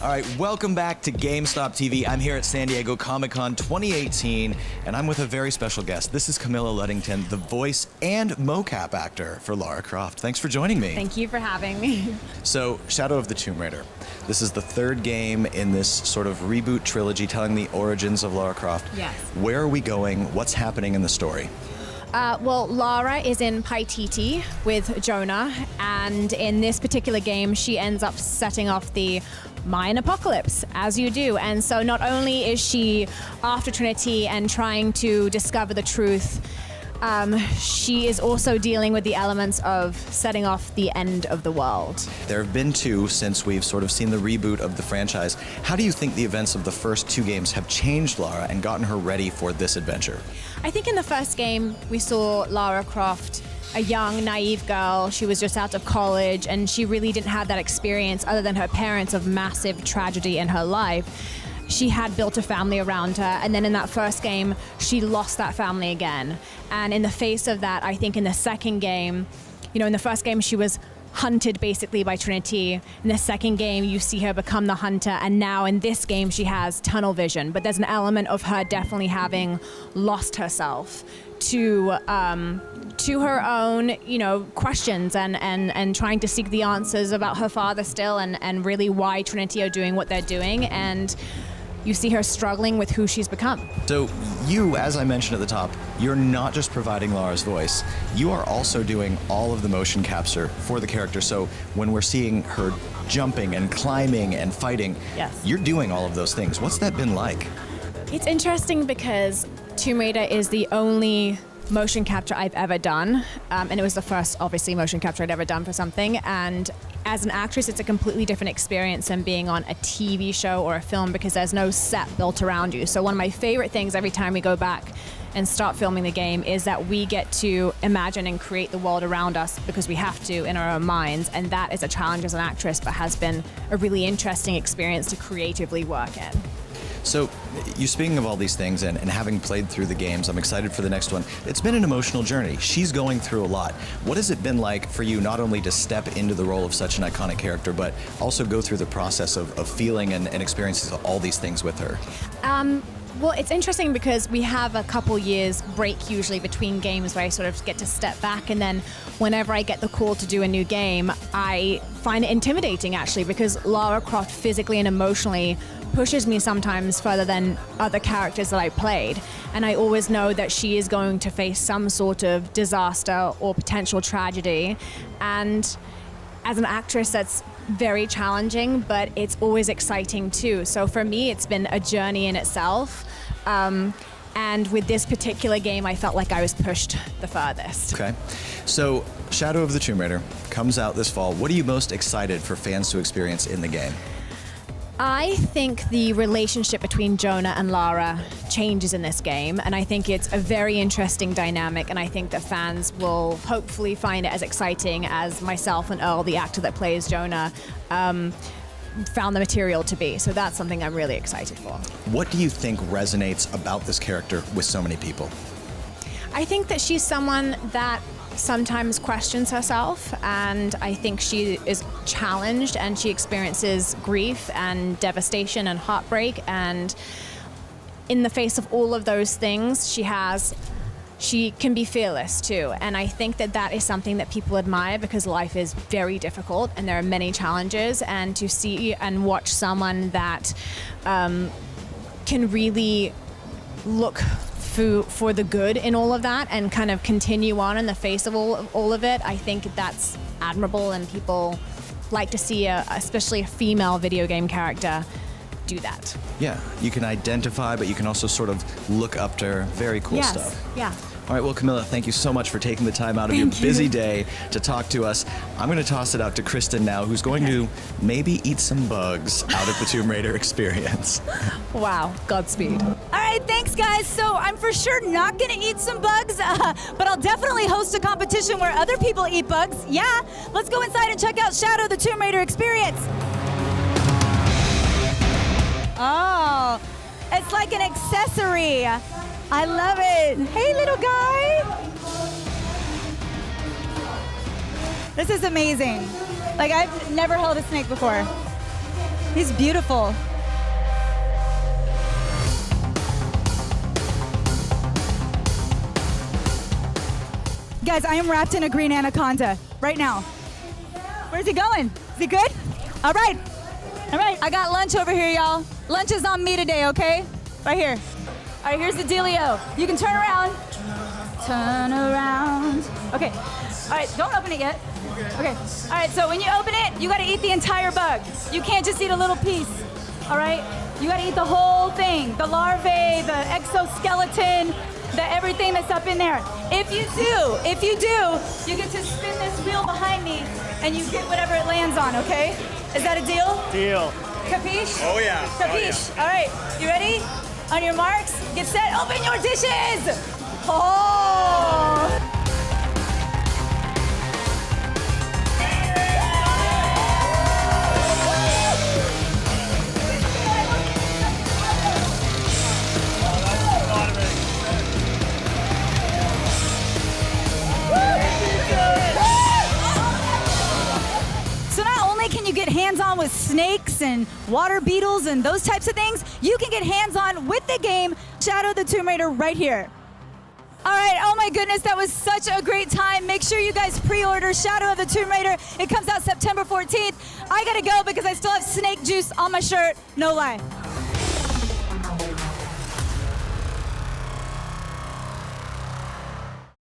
All right, welcome back to GameStop TV. I'm here at San Diego Comic-Con 2018, and I'm with a very special guest. This is Camilla Luddington, the voice and mocap actor for Lara Croft. Thanks for joining me. Thank you for having me. So, Shadow of the Tomb Raider. This is the third game in this sort of reboot trilogy telling the origins of Lara Croft. Yes. Where are we going? What's happening in the story? Well, Lara is in Paititi with Jonah, and in this particular game, she ends up setting off the Mayan apocalypse, as you do. And so not only is she after Trinity and trying to discover the truth, she is also dealing with the elements of setting off the end of the world. There have been two since we've sort of seen the reboot of the franchise. How do you think the events of the first two games have changed Lara and gotten her ready for this adventure? I think in the first game, we saw Lara Croft, a young, naive girl. She was just out of college, and she really didn't have that experience other than her parents of massive tragedy in her life. She had built a family around her, and then in that first game, she lost that family again. And in the face of that, I think in the second game, in the first game, she was hunted basically by Trinity. In the second game, you see her become the hunter, and now in this game, she has tunnel vision. But there's an element of her definitely having lost herself to her own, questions and trying to seek the answers about her father still, and really why Trinity are doing what they're doing. And you see her struggling with who she's become. So you, as I mentioned at the top, you're not just providing Lara's voice, you are also doing all of the motion capture for the character. So when we're seeing her jumping and climbing and fighting, yes, you're doing all of those things. What's that been like? It's interesting because Tomb Raider is the only motion capture I've ever done, and it was the first, obviously, motion capture I'd ever done for something. And as an actress, it's a completely different experience than being on a TV show or a film because there's no set built around you. So one of my favorite things every time we go back and start filming the game is that we get to imagine and create the world around us because we have to in our own minds, and that is a challenge as an actress, but has been a really interesting experience to creatively work in. So, you speaking of all these things and having played through the games, I'm excited for the next one. It's been an emotional journey. She's going through a lot. What has it been like for you not only to step into the role of such an iconic character, but also go through the process of feeling and experiencing all these things with her? Well, it's interesting because we have a couple years break usually between games where I sort of get to step back, and then whenever I get the call to do a new game, I find it intimidating actually because Lara Croft physically and emotionally pushes me sometimes further than other characters that I played. And I always know that she is going to face some sort of disaster or potential tragedy. And as an actress, that's very challenging, but it's always exciting too. So for me, it's been a journey in itself. And with this particular game, I felt like I was pushed the furthest. Okay. So, Shadow of the Tomb Raider comes out this fall. What are you most excited for fans to experience in the game? I think the relationship between Jonah and Lara changes in this game, and I think it's a very interesting dynamic, and I think that fans will hopefully find it as exciting as myself and Earl, the actor that plays Jonah, found the material to be. So that's something I'm really excited for. What do you think resonates about this character with so many people? I think that she's someone that sometimes questions herself, and I think she is challenged and she experiences grief and devastation and heartbreak, and in the face of all of those things, she can be fearless too. And I think that that is something that people admire because life is very difficult and there are many challenges, and to see and watch someone that can really look for the good in all of that and kind of continue on in the face of all of it, I think that's admirable, and people like to see especially a female video game character do that. Yeah, you can identify, but you can also sort of look up to her. Very cool stuff. Yeah. All right, well, Camilla, thank you so much for taking the time out of your busy day to talk to us. I'm going to toss it out to Kristen now, who's going to maybe eat some bugs out of the Tomb Raider experience. Wow, Godspeed. All right, thanks, guys. So I'm for sure not going to eat some bugs, but I'll definitely host a competition where other people eat bugs. Yeah, let's go inside and check out Shadow of the Tomb Raider experience. Oh, it's like an accessory. I love it. Hey, little guy. This is amazing. Like, I've never held a snake before. He's beautiful. Guys, I am wrapped in a green anaconda right now. Where's he going? Is he good? All right. All right. I got lunch over here, y'all. Lunch is on me today, okay? Right here. All right, here's the dealio. You can turn around. Turn around. Okay. All right, don't open it yet. Okay. All right, so when you open it, you gotta eat the entire bug. You can't just eat a little piece, all right? You gotta eat the whole thing, the larvae, the exoskeleton, the everything that's up in there. If you do, you get to spin this wheel behind me and you get whatever it lands on, okay? Is that a deal? Deal. Capiche? Oh yeah. Capiche? All right, you ready? On your marks, get set, open your dishes! Oh! So not only can you get hands-on with snakes and water beetles and those types of things, you can get hands-on with the game Shadow the Tomb Raider right here. All right, oh my goodness, that was such a great time. Make sure you guys pre-order Shadow of the Tomb Raider. It comes out September 14th. I gotta go because I still have snake juice on my shirt, no lie.